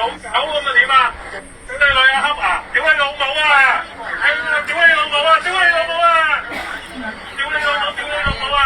狗咁啊點啊？屌你女啊恰啊！屌你老母啊！屌你老母啊！屌你老母啊！屌你老母！屌你老母啊！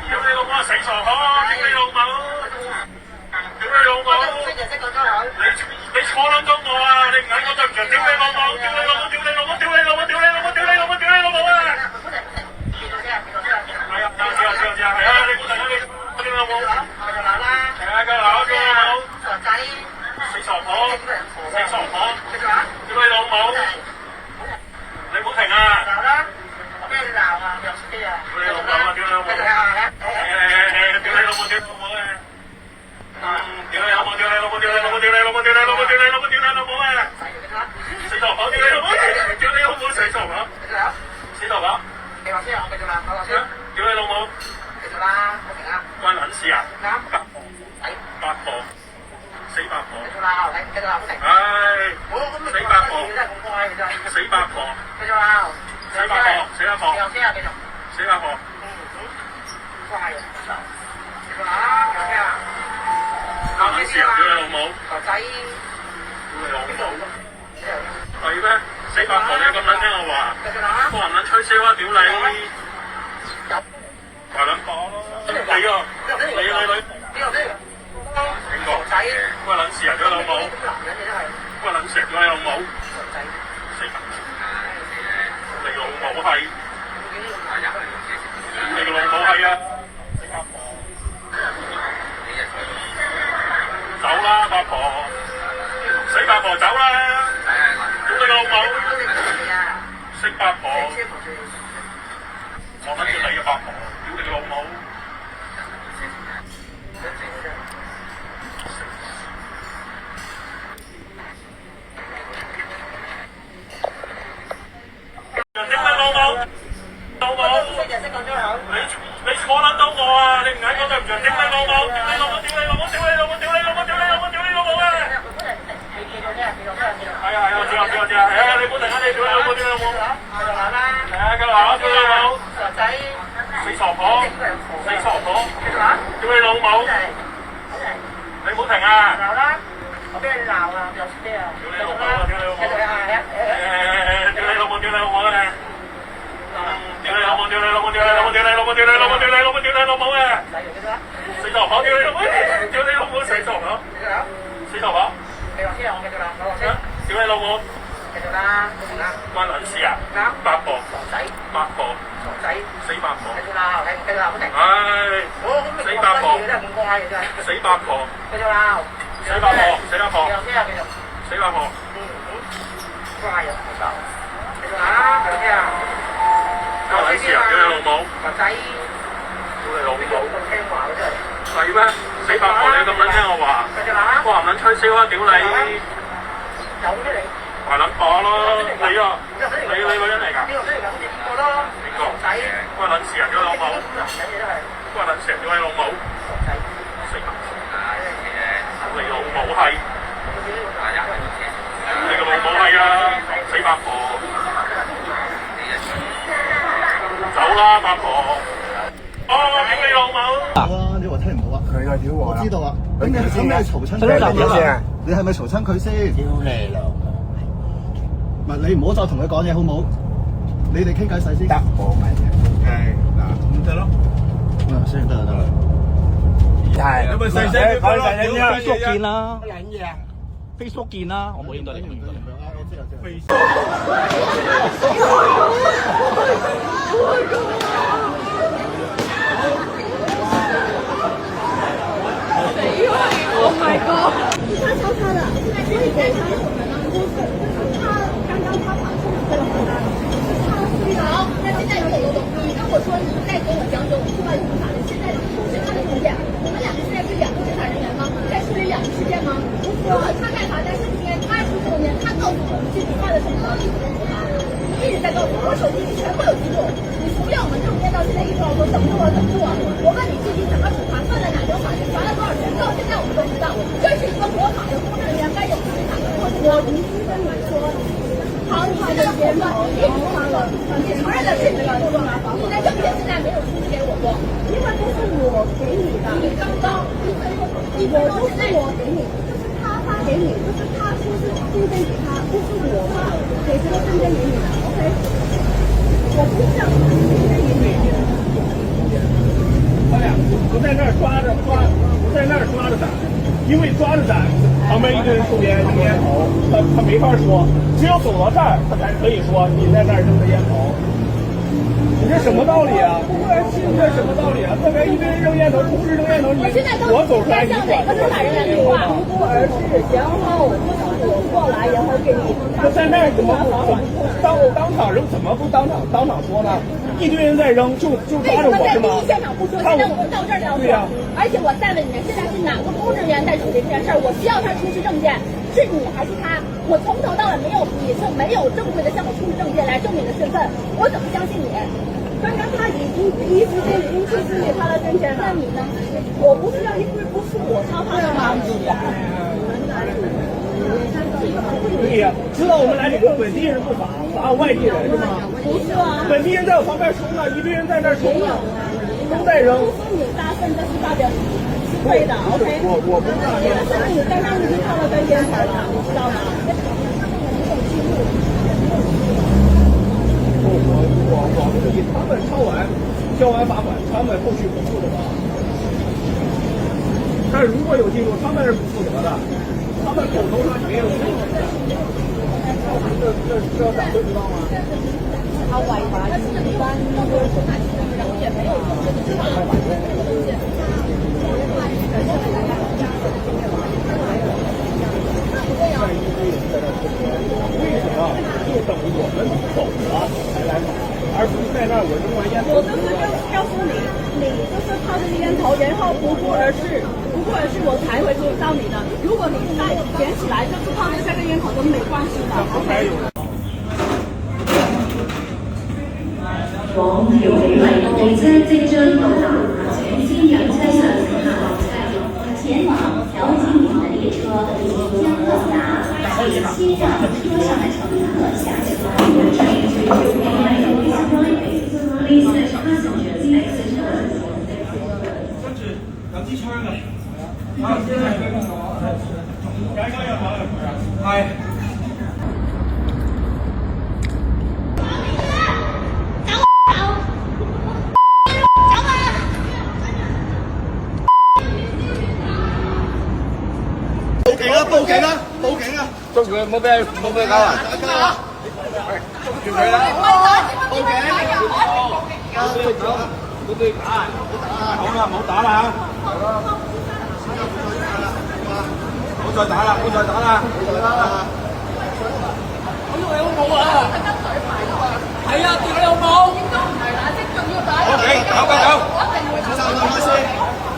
屌你老母啊！死傻婆！屌你老母！屌你老母！你坐撚咗我啊！你唔撚我對唔住！屌你老母！屌你老母！屌你老母！屌你老母！屌你老母！屌你老母！屌你老母啊！係啊！係啊！你估大家你屌你老母！係啊！夠鬧咗老母！死傻婆！死傻婆！屌你老母！你唔好停啊！屌你老母啊！屌你老母！屌你老母！屌你老母！屌你老母！屌你老母！屌你老母！屌你老母！屌你老母！屌你老母！屌你老母！屌你老母！屌你老母啊！死傻婆！屌你老母！屌你老母！死傻婆！死傻婆！屌你老母！關撚事啊！八婆！死八婆！唉！死八婆！死八婆！死八婆！死八婆！死八婆！關撚事啊！屌你老母！屌你老母！係咩？死八婆！你咁撚聽我話，我唔撚吹簫啊！屌你！話撚講咯！你啊！你女！邊個？關撚事啊！屌你老母！關撚事啊！屌你老母！死白！你老母係！你個老母係啊！死八婆！走啦，八婆！死八婆走啦！屌你個老母！死八婆！我諗住你嘅八婆！屌你個老母！你坐撚到我啊！你唔嗌我對唔住，屌你老母！屌你老母！屌你老母！屌你老母！屌你老母！屌你老母！屌你老母啊！係啊！知啊！係啊！你唔好突然間你屌你老母！屌你老母！係啊！夠鬧啊！屌你老母！死傻婆！死傻婆！屌你老母！你唔好停啊！我俾你鬧啊！屌你老母！屌你老母！屌你老母！屌你老母啊！屌你老母！屌你老母！屌你老母！屌你老母！屌你老母！屌你老母！屌你老母啊！死傻婆！屌你老母！屌你老母！死傻婆！死傻婆！屌你老母！關撚事啊！八婆！八婆！死八婆！唉！死八婆！死八婆！死八婆！死八婆！死八婆！關撚事啊！屌你老母！屌你老母！係咩？死八婆！你咁撚聽我話，我話唔撚吹簫啊！屌你！話撚講咯！你啊！你女人嚟㗎？邊個？關撚事啊！屌你老母！關撚事啊！屌你老母！死八婆！你老母係！你個老母係啊！死八婆！走啦，八婆！哦，屌你老母！你話聽唔到啊？佢個屌我我知道啊。咁你係咪嘈親佢？你係咪嘈親佢先？屌你老母！唔係你唔好再同佢講嘢好唔好？你哋傾偈細先。得冇問題。嗱，咁得咯。先得啦。係。咁咪細聲講細聲啲 Facebook 見啦乜撚嘢啊？ ，Facebook 見啦，我冇影到你，影到你。Oh my god！他抄他的，所以在场有人呢，就是他刚刚他把控制这个河南，他好，那现在有很多东西，如果说你再跟我讲解我们出外警察的现在的同时他的事件，我们两个现在是两个执法人员吗？在处理两个事件吗？不是，他干啥？在视频29年，他告诉我们具体犯了什么，一直在告诉我，我手机里全部有记录。你除了我们这边到现在一直要说等着我，等着我。我问你具体怎么处罚，算在哪条法律，罚了多少钱，到现在我们都不知道。这是一个合法的公证人员该有的哪个过程？我必须跟你说。好，你现在说了，你承认了是你的工作吗？你的证件现在没有出示给我过，因为不是我给你的，你刚刚，我就是我给你，就是他。发给你，就是他说是证件给他，不是我发给这个证件给你的，OK？我不是要证件给你。他俩不在那儿抓着咱，因为抓着咱，旁边一个人抽烟扔烟头，他没法说，只有走到这儿，他才可以说你在那儿扔的烟头。你这什么道理啊？不过气这什么道理啊？这边一堆人扔烟头，同时扔烟头，我走出来你管不是打人来电话，不而是，然后我过来，然后给你。他在那儿怎么不当场扔？怎么不当场说呢？一堆人在扔，就抓着我是吗？第一现场不说，现在我们到这儿了。对呀。而且我再问你们，现在是哪个公职人员在处理这件事儿？我需要他出示证件，是你还是他？我从头到尾没有，你是没有正规的向我出示证件来证明你的身份，我怎么相信你？刚刚他已经第一时间已经出示给他的证件，那你呢？我不是要，因为不是我抄他的吗？对呀，知道我们来这个本地人不罚，罚外地人是吗？不是啊，本地人在我旁边冲呢，一堆人在那儿冲呢，都在扔。不是你大声，这是代表是对的，OK？我不是大声。但是你刚刚已经抄了证件牌了，你知道吗？我自己，他们交完罚款，他们后续不负责。但如果有记录，他们是不负责的，他们口头上没有记录。这咱不知道吗？他违法，但是一般也没有为什么就等我们走了才来买，而不是在那儿我扔完烟头？我就是告诉你，你就是靠这个烟头，然后不过而是我才会说到你的。如果你再捡起来，就是靠这个烟头都没关系的。往條美麗地車即將到達，請先讓車上乘客落車。前往調景嶺的列車即將到達，請先讓車上的乘客下車。Train to Jumeirah is arriving. Please let passengers exit early. 跟住有支槍嘅，解解入口係。報警啊！報警啊！捉佢冇俾搞啊！打交啊！捉住佢啦！報警！都對打，好啦，唔好打啦嚇！唔好再打啦，唔好再打啦！我以為我冇啊！係啊，屌你老母！應該唔係啦，即仲要打。報警！999！手分開先，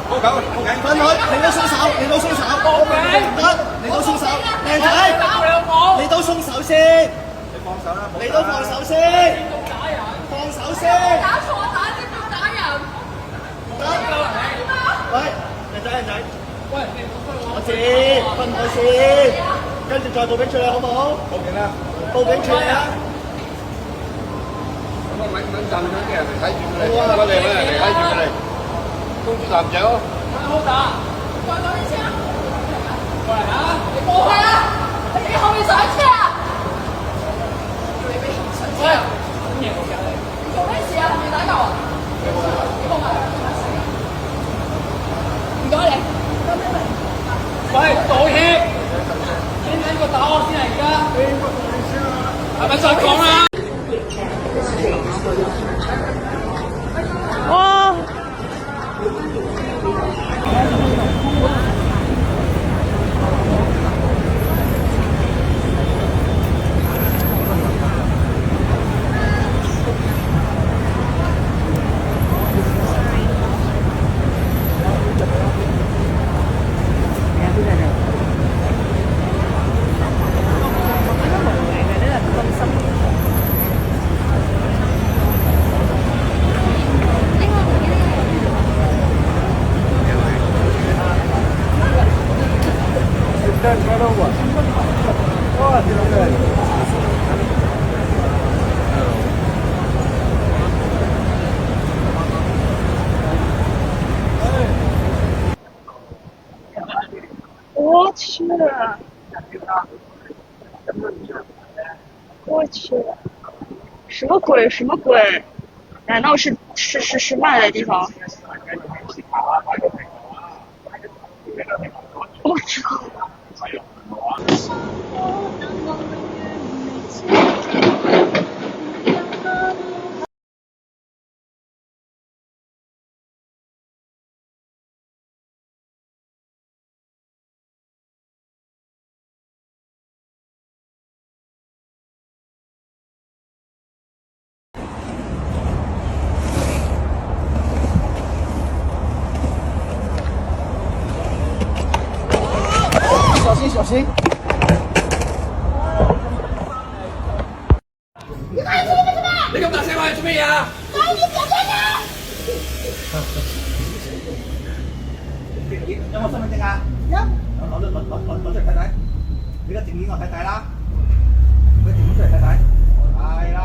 報警！分開，你都鬆手，你都鬆手，報警！唔得，你都鬆手，靚仔，打你老母！你都鬆手先，你放手啦！你都放手先，打人！放手先，打錯打先做打人。喂，靚仔，喂，我知，分開先，跟住再報警處理好唔好？報警啦！報警處理啊！咁啊，穩陣啲人嚟睇住佢哋，我哋嚟睇住佢哋，公主男仔咯。好打！再講一次啊！過嚟啊！你過去啊！你後面上車啊！叫你俾上車啊！乜嘢嚟㗎你？你做咩事啊？係咪打交啊？你過埋。唔該你。喂，道歉！先睇個打我先啊！而家係咪再講啊？哇！我我去，我去，什么鬼？什么鬼？难道是卖的地方？我操！小心小心！你咁大聲話做咩嘢啊？有冇身份證啊？有。攞出嚟睇睇。你而家證件我睇睇啦。佢證件出嚟睇睇。係啦。